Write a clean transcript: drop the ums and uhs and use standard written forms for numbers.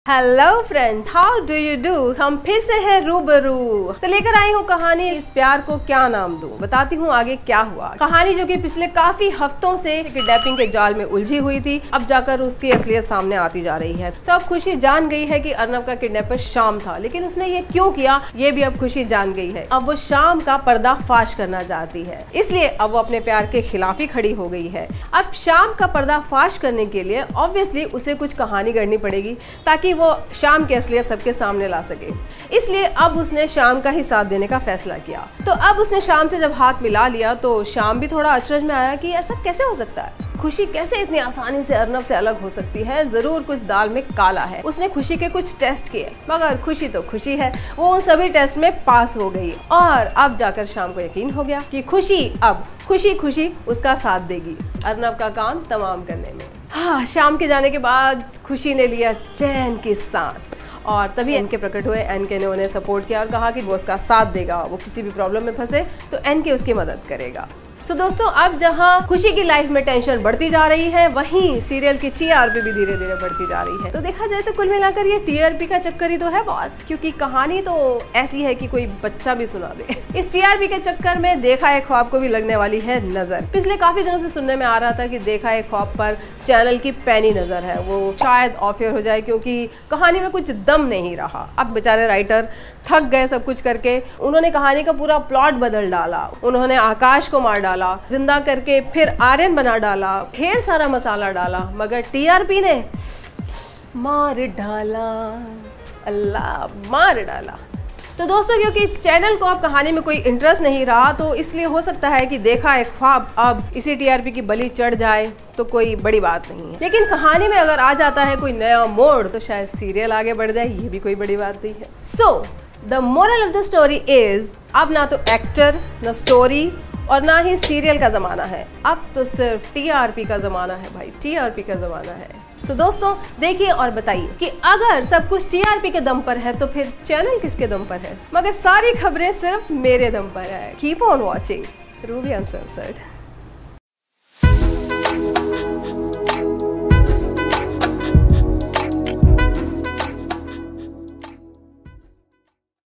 Hello friends, how do you do. हम फिर से हैं रूबरू। तो लेकर आई हूँ कहानी इस प्यार को क्या नाम दूं। बताती हूँ आगे क्या हुआ। कहानी जो कि पिछले काफी हफ्तों से किडनैपिंग के जाल में उलझी हुई थी, अब जाकर उसकी असलियत सामने आती जा रही है। तो अब खुशी जान गई है कि अर्नब का किडनैपर शाम था, लेकिन उसने ये क्यों किया ये भी अब खुशी जान गई है। अब वो शाम का पर्दाफाश करना चाहती है, इसलिए अब वो अपने प्यार के खिलाफ ही खड़ी हो गई है। अब शाम का पर्दाफाश करने के लिए ऑब्वियसली उसे कुछ कहानी गढ़नी पड़ेगी ताकि वो शाम की असलियत सबके सामने ला सके। इसलिए अब उसने शाम का ही साथ देने का फैसला किया। तो अब उसने शाम से जब हाथ मिला लिया तो शाम भी थोड़ा अचरज में आया कि ऐसा कैसे हो सकता है, खुशी कैसे इतनी आसानी से अर्नब से अलग हो सकती है, जरूर कुछ दाल में काला है। उसने खुशी के कुछ टेस्ट किए, मगर खुशी तो खुशी है, वो उन सभी टेस्ट में पास हो गई। और अब जाकर शाम को यकीन हो गया कि खुशी अब खुशी खुशी उसका साथ देगी अर्नब का काम तमाम करने में। हाँ, शाम के जाने के बाद खुशी ने लिया चैन की सांस और तभी एनके प्रकट हुए। एनके ने उन्हें सपोर्ट किया और कहा कि वो उसका साथ देगा, वो किसी भी प्रॉब्लम में फंसे तो एनके उसकी मदद करेगा। तो दोस्तों, अब जहां खुशी की लाइफ में टेंशन बढ़ती जा रही है, वहीं सीरियल की टीआरपी भी धीरे धीरे बढ़ती जा रही है। तो देखा जाए तो कुल मिलाकर ये टीआरपी का चक्कर ही तो है बॉस, क्योंकि कहानी तो ऐसी है कि कोई बच्चा भी सुना दे। इस टीआरपी के चक्कर में देखा एक ख्वाब को भी लगने वाली है नजर। पिछले काफी दिनों से सुनने में आ रहा था कि देखा एक ख्वाब पर चैनल की पैनी नजर है, वो शायद ऑफ एयर हो जाए क्योंकि कहानी में कुछ दम नहीं रहा। अब बेचारे राइटर थक गए सब कुछ करके, उन्होंने कहानी का पूरा प्लॉट बदल डाला। उन्होंने आकाश को मार डाला, जिंदा करके फिर आर्यन बना डाला, ढेर सारा मसाला डाला, मगर टीआरपी ने मार डाला। अल्लाह, मार डाला। तो दोस्तों, क्योंकि चैनल को अब कहानी में कोई इंटरेस्ट नहीं रहा, तो इसलिए हो सकता है कि देखा एक ख्वाब अब इसी टीआरपी की बलि चढ़ जाए तो कोई बड़ी बात नहीं है। लेकिन कहानी में अगर आ जाता है कोई नया मोड़ तो शायद सीरियल आगे बढ़ जाए, ये भी कोई बड़ी बात नहीं है। So the moral of the story is, अब ना तो एक्टर, ना स्टोरी और ना ही सीरियल का जमाना है, अब तो सिर्फ टीआरपी का जमाना है भाई, टीआरपी का जमाना है। तो दोस्तों, देखिए और बताइए कि अगर सब कुछ टीआरपी के दम पर है तो फिर चैनल किसके दम पर है? मगर सारी खबरें सिर्फ मेरे दम पर है। Keep on watching Ruby unanswered.